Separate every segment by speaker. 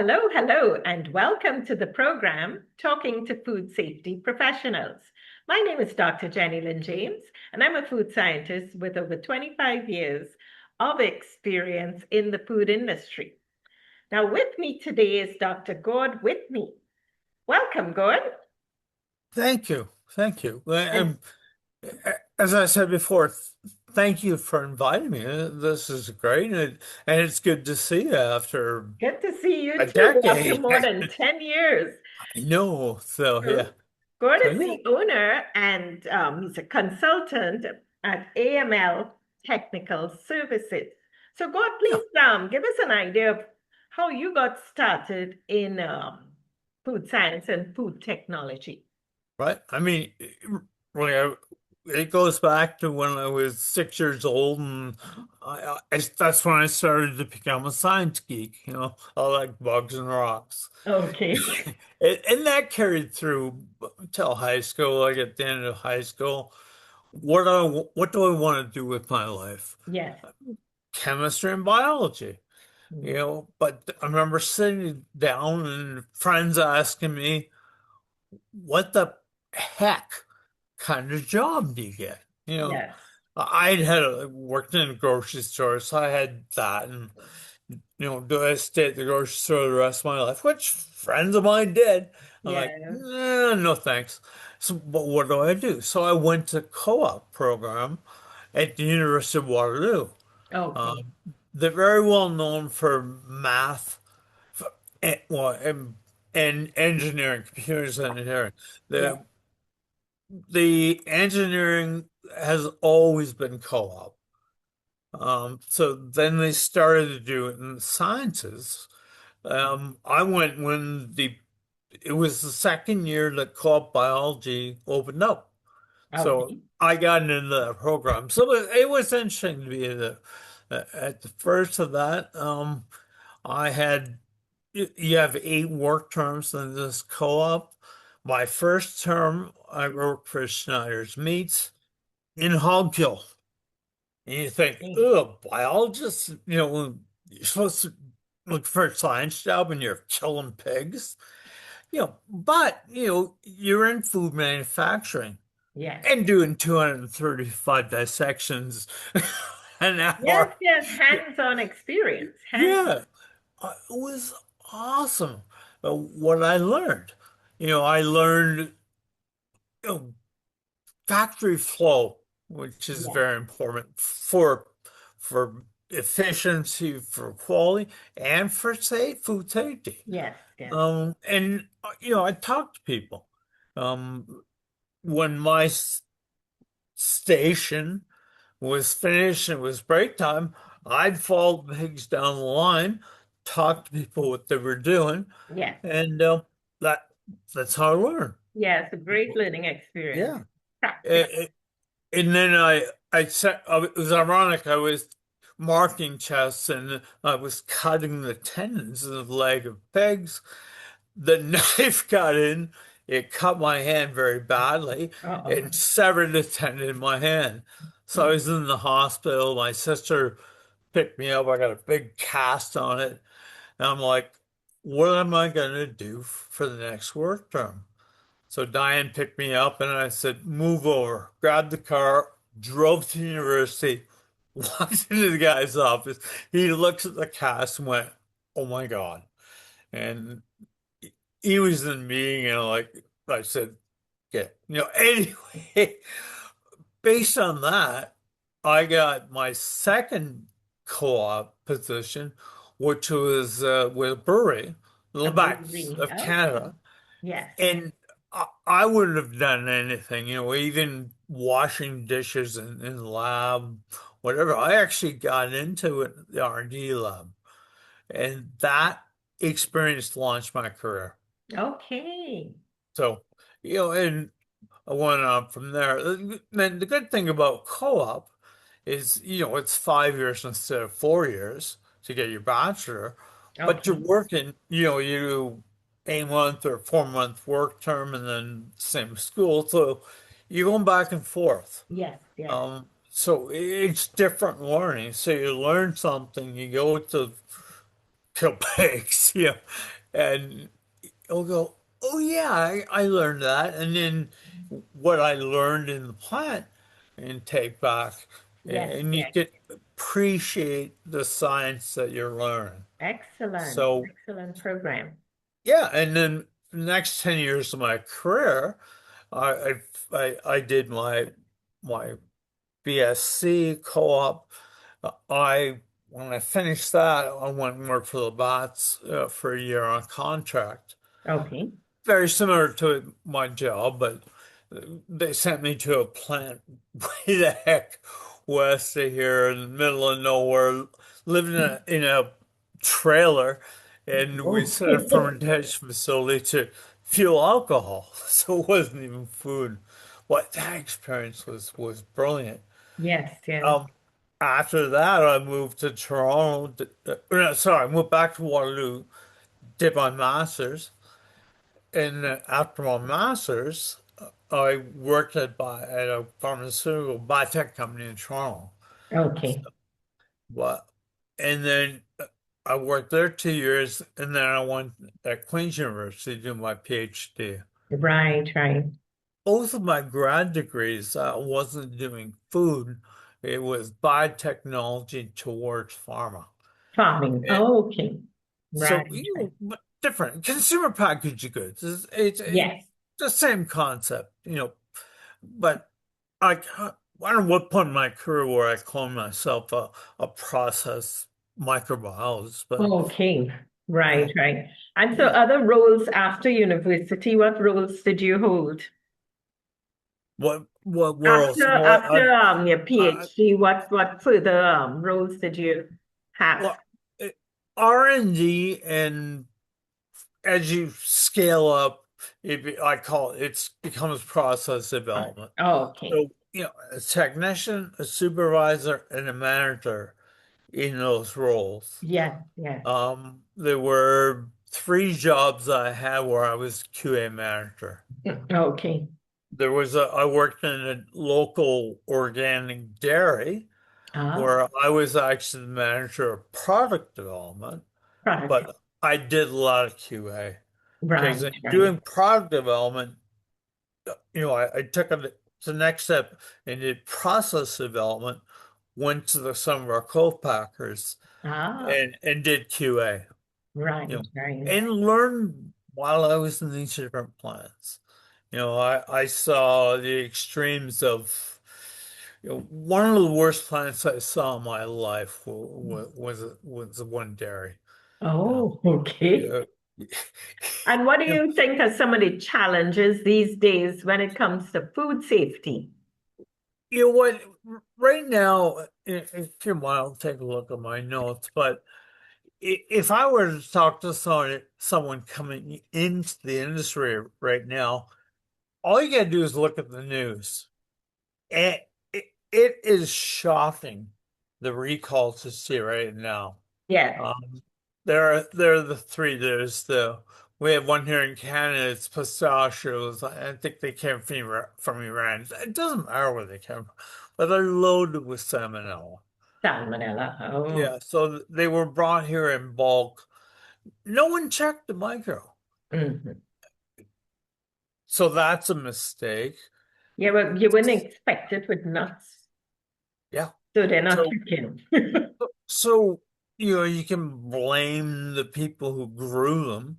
Speaker 1: Hello, hello, and welcome to the program Talking to Food Safety Professionals. My name is Dr. Jennylynd James, and I'm a food scientist with over 25 years of experience in the food industry. Now, with me today is Dr. Gord Whitney. Welcome, Gord.
Speaker 2: Thank you. Thank you.
Speaker 1: And
Speaker 2: As I said before, thank you for inviting me. This is great. And it's good to see you after
Speaker 1: good to see you
Speaker 2: a
Speaker 1: too after
Speaker 2: decade.
Speaker 1: more than 10 years.
Speaker 2: I know. So,
Speaker 1: So,
Speaker 2: yeah.
Speaker 1: Gord
Speaker 2: So,
Speaker 1: is
Speaker 2: yeah.
Speaker 1: the owner and he's a consultant at AML Technical Services. So, Gord,
Speaker 2: Yeah.
Speaker 1: please give us an idea of how you got started in food science and food technology.
Speaker 2: Right. I mean, really, it goes back to when I was 6 years old, and that's when I started to become a science geek. I like bugs and rocks.
Speaker 1: Okay.
Speaker 2: And that carried through until high school. Like at the end of high school, what do I want to do with my life?
Speaker 1: Yes.
Speaker 2: Chemistry and biology,
Speaker 1: Mm.
Speaker 2: But I remember sitting down and friends asking me, "What the heck kind of job do you get?"
Speaker 1: Yes.
Speaker 2: I'd worked in a grocery store, so I had that, and do I stay at the grocery store the rest of my life? Which friends of mine did. I'm like,
Speaker 1: Yeah.
Speaker 2: no thanks. So, but what do I do? So I went to co-op program at the University of Waterloo.
Speaker 1: Okay.
Speaker 2: Um, they're very well known for math, and engineering, computer engineering.
Speaker 1: Yeah.
Speaker 2: The the engineering has always been co-op. So then they started to do it in the sciences. I went when it was the second year that co-op biology opened up. So
Speaker 1: Okay.
Speaker 2: I got into that program. So it was interesting to be at the first of that. I had you have 8 work terms in this co-op. My first term, I worked for Schneider's Meats in hog kill. And you think,
Speaker 1: Okay.
Speaker 2: oh, biologists, you're supposed to look for a science job and you're killing pigs, but you're in food manufacturing
Speaker 1: Yes.
Speaker 2: and doing 235 dissections an
Speaker 1: Yes,
Speaker 2: hour.
Speaker 1: yes. Hands-on experience.
Speaker 2: Yeah,
Speaker 1: Hands-on.
Speaker 2: it was awesome. What I learned, you know, factory flow, which is
Speaker 1: Yes.
Speaker 2: very important for efficiency, for quality, and for food safety.
Speaker 1: Yes. Yes.
Speaker 2: And I talk to people. When my station was finished and it was break time, I'd follow the pigs down the line, talk to people what they were doing,
Speaker 1: Yes.
Speaker 2: and that that's how I learn.
Speaker 1: Yes, a great learning experience.
Speaker 2: Yeah.
Speaker 1: Practical.
Speaker 2: And then I said, it was ironic. I was marking chests and I was cutting the tendons of the leg of pigs. The knife got in, it cut my hand very badly
Speaker 1: Uh-oh.
Speaker 2: and severed the tendon in my hand. So I was in the hospital. My sister picked me up. I got a big cast on it. And I'm like, what am I going to do for the next work term? So Diane picked me up and I said, move over, grabbed the car, drove to the university, walked into the guy's office. He looks at the cast and went, oh my God. And he was in the meeting and I said, yeah, anyway, based on that, I got my second co-op position, which was with a brewery,
Speaker 1: A
Speaker 2: Labatt
Speaker 1: brewery.
Speaker 2: of
Speaker 1: Okay.
Speaker 2: Canada.
Speaker 1: Yes.
Speaker 2: And I wouldn't have done anything, even washing dishes in the lab, whatever. I actually got into it, the R&D lab, and that experience launched my career.
Speaker 1: Okay.
Speaker 2: So, and I went on from there. Then the good thing about co-op is, it's 5 years instead of 4 years to get your bachelor, but you're
Speaker 1: Okay.
Speaker 2: working, you 8 month or 4 month work term and then same school. So you're going back and forth.
Speaker 1: Yes. Yes.
Speaker 2: So it's different learning. So you learn something, you go to kill pigs, and he'll go, "Oh yeah, I learned that," and then what I learned in the plant and take back,
Speaker 1: Yes,
Speaker 2: and you
Speaker 1: yes.
Speaker 2: can appreciate the science that you're learning.
Speaker 1: Excellent,
Speaker 2: So
Speaker 1: excellent program.
Speaker 2: yeah, and then the next 10 years of my career, I did my BSc co-op. I when I finished that, I went and worked for the Bats for a year on contract.
Speaker 1: Okay.
Speaker 2: Very similar to my job, but they sent me to a plant way the heck west of here in the middle of nowhere, living in a trailer, and we
Speaker 1: Oh,
Speaker 2: set a fermentation facility to fuel alcohol. So it wasn't even food. What that experience was brilliant.
Speaker 1: yes, yes.
Speaker 2: Um, After that, I moved to Toronto. No, sorry, I moved back to Waterloo, did my master's. And after my master's, I worked at a pharmaceutical biotech company in Toronto.
Speaker 1: Okay.
Speaker 2: But and then I worked there 2 years, and then I went at Queen's University to do my PhD.
Speaker 1: Right, right.
Speaker 2: Both of my grad degrees, I wasn't doing food; it was biotechnology towards pharma.
Speaker 1: Farming.
Speaker 2: And
Speaker 1: Okay.
Speaker 2: so
Speaker 1: Right, right.
Speaker 2: but different consumer packaged goods. It's
Speaker 1: Yes.
Speaker 2: the same concept, but I I don't know what point in my career where I call myself a process microbiologist, but
Speaker 1: Okay. Right,
Speaker 2: yeah.
Speaker 1: right. And so other roles after university, what roles did you hold?
Speaker 2: What
Speaker 1: After
Speaker 2: worlds?
Speaker 1: after your
Speaker 2: I
Speaker 1: PhD, what further roles did you have?
Speaker 2: well, R&D, and as you scale up, I call it becomes process development.
Speaker 1: Okay.
Speaker 2: So, a technician, a supervisor, and a manager in those roles.
Speaker 1: Yes, yes.
Speaker 2: There were three jobs I had where I was QA manager.
Speaker 1: Okay.
Speaker 2: I worked in a local organic dairy
Speaker 1: Ah,
Speaker 2: where I was actually the manager of product development,
Speaker 1: product.
Speaker 2: but I did a lot of QA because
Speaker 1: Right,
Speaker 2: in
Speaker 1: right.
Speaker 2: doing product development, I took it to the next step and did process development, went to some of our co-packers
Speaker 1: Ah,
Speaker 2: and did QA,
Speaker 1: right, right.
Speaker 2: and learned while I was in these different plants. I saw the extremes of, one of the worst plants I saw in my life was one dairy. Uh,
Speaker 1: Oh, okay.
Speaker 2: yeah.
Speaker 1: And what do you think are some of the challenges these days when it comes to food safety?
Speaker 2: You know what? Right now, if you want, I'll take a look at my notes. But if I were to talk to someone coming into the industry right now, all you gotta do is look at the news. And it is shocking the recalls to see right now.
Speaker 1: Yes,
Speaker 2: Um, there are the three. We have one here in Canada. It's pistachios. I think they came from Iran. It doesn't matter where they came from, but they're loaded with salmonella.
Speaker 1: salmonella. Oh,
Speaker 2: Yeah, so they were brought here in bulk. No one checked the micro,
Speaker 1: mhm.
Speaker 2: so that's a mistake.
Speaker 1: Yeah, well, you wouldn't expect it with nuts,
Speaker 2: Yeah.
Speaker 1: so they're not
Speaker 2: So
Speaker 1: chicken.
Speaker 2: so you can blame the people who grew them,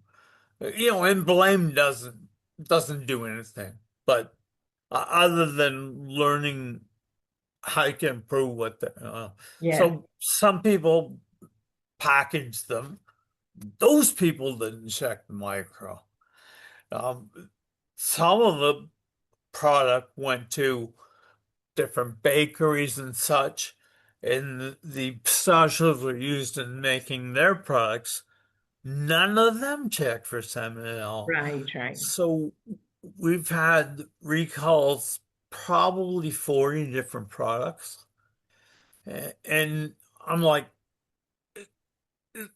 Speaker 2: and blame doesn't do anything. But other than learning how you can improve
Speaker 1: Yes.
Speaker 2: so some people package them. Those people didn't check the micro. Um, some of the product went to different bakeries and such, and the pistachios were used in making their products. None of them checked for salmonella.
Speaker 1: Right, right.
Speaker 2: So we've had recalls, probably 40 different products. And I'm like,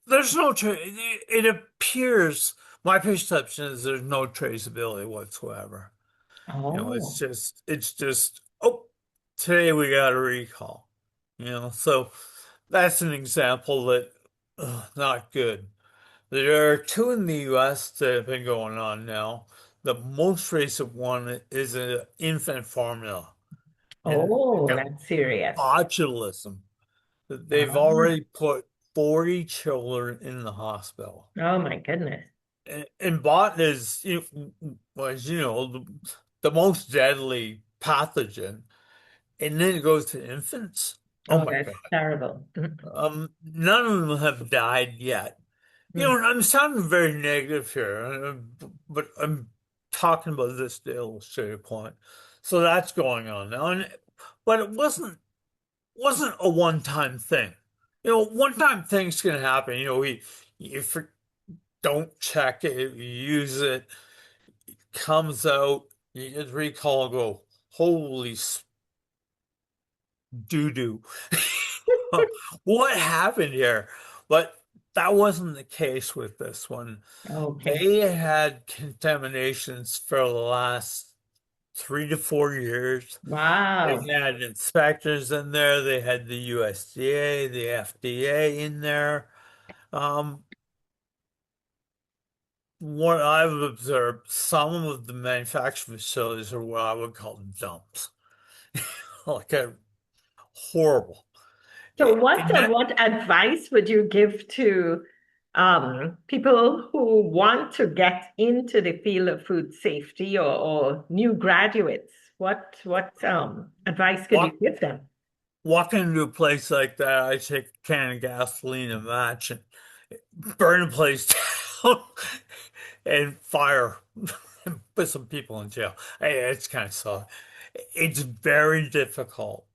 Speaker 2: there's no it appears, my perception is there's no traceability whatsoever.
Speaker 1: Oh,
Speaker 2: It's just, oh, today we got a recall. So that's an example that. not good. There are two in the US that have been going on now. The most recent one is an infant formula, and
Speaker 1: Oh, that's serious.
Speaker 2: botulism. They've
Speaker 1: Ah,
Speaker 2: already put 40 children in the hospital.
Speaker 1: oh my goodness.
Speaker 2: And bot is, as you know, the most deadly pathogen. And then it goes to infants. Oh
Speaker 1: Oh,
Speaker 2: my
Speaker 1: that's
Speaker 2: God.
Speaker 1: terrible.
Speaker 2: None of them have died yet.
Speaker 1: Mm.
Speaker 2: I'm sounding very negative here, but I'm talking about this to illustrate a point. So that's going on now. But it wasn't a one-time thing. One-time things can happen. You don't check it, you use it, it comes out, you get recall and go, holy doo-doo. What happened here? But that wasn't the case with this one.
Speaker 1: Okay.
Speaker 2: They had contaminations for the last 3 to 4 years. They
Speaker 1: Wow.
Speaker 2: had inspectors in there. They had the USDA, the FDA in there. Um, what I've observed, some of the manufacturing facilities are what I would call dumps, like horrible.
Speaker 1: So
Speaker 2: And that,
Speaker 1: what advice would you give to people who want to get into the field of food safety, or new graduates? What advice could you
Speaker 2: walk,
Speaker 1: give them?
Speaker 2: walking into a place like that, I take a can of gasoline and match and burn the place down and fire and put some people in jail. It's kind of soft. It's very difficult.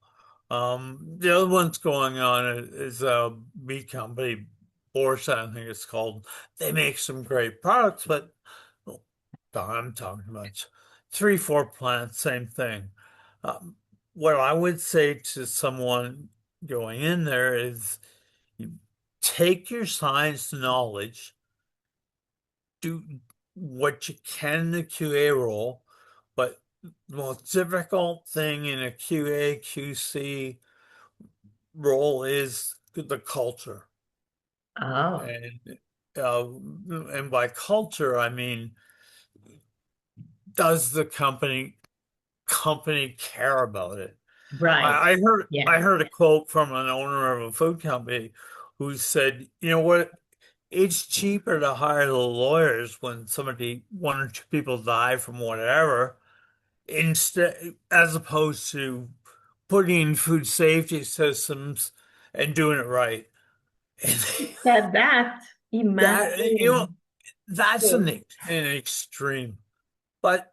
Speaker 2: The other one's going on is a meat company, Borscht, I think it's called. They make some great products, but oh, God, I'm talking about three, four plants, same thing. Um, what I would say to someone going in there is you take your science knowledge, do what you can in the QA role, but the most difficult thing in a QA, QC role is the culture.
Speaker 1: Oh,
Speaker 2: And and by culture, I mean, does the company care about it?
Speaker 1: right.
Speaker 2: I
Speaker 1: Yes.
Speaker 2: heard a quote from an owner of a food company who said, you know what? It's cheaper to hire the lawyers when one or two people die from whatever, instead, as opposed to putting in food safety systems and doing it right. And
Speaker 1: Said that.
Speaker 2: that,
Speaker 1: Imagine.
Speaker 2: that's
Speaker 1: So,
Speaker 2: an extreme. But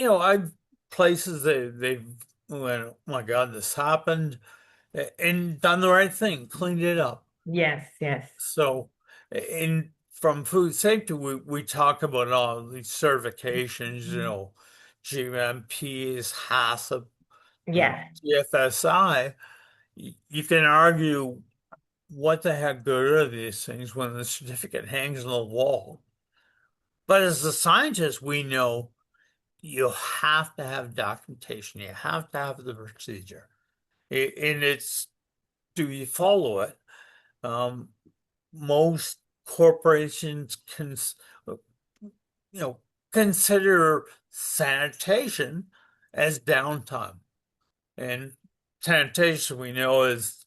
Speaker 2: I've places they've went, oh my God, this happened, and done the right thing, cleaned it up.
Speaker 1: yes, yes,
Speaker 2: So, in from food safety, we talk about all these certifications, GMPs, HACCP,
Speaker 1: yes.
Speaker 2: GFSI. You can argue what the heck good are these things when the certificate hangs on the wall. But as a scientist, we know you have to have documentation. You have to have the procedure. And it's, do you follow it? Um, most corporations you know, consider sanitation as downtime. And sanitation, we know, it's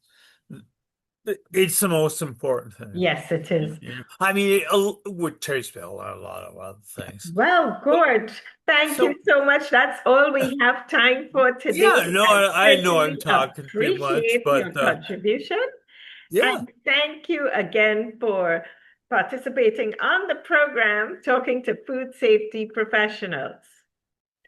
Speaker 2: the most important thing.
Speaker 1: Yes, it is.
Speaker 2: I mean, it would taste a lot of other things.
Speaker 1: Well, Gord, thank you
Speaker 2: So,
Speaker 1: so much. That's all we have time for today.
Speaker 2: yeah, no,
Speaker 1: I
Speaker 2: I know I'm
Speaker 1: certainly
Speaker 2: talking too much,
Speaker 1: appreciate
Speaker 2: but
Speaker 1: your contribution.
Speaker 2: yeah,
Speaker 1: And thank you again for participating on the program, talking to food safety professionals.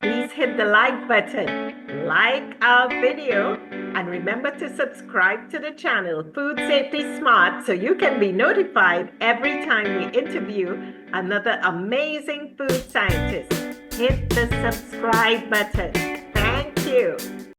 Speaker 1: Please hit the like button, like our video, and remember to subscribe to the channel Food Safety Smart so you can be notified every time we interview another amazing food scientist. Hit the subscribe button. Thank you.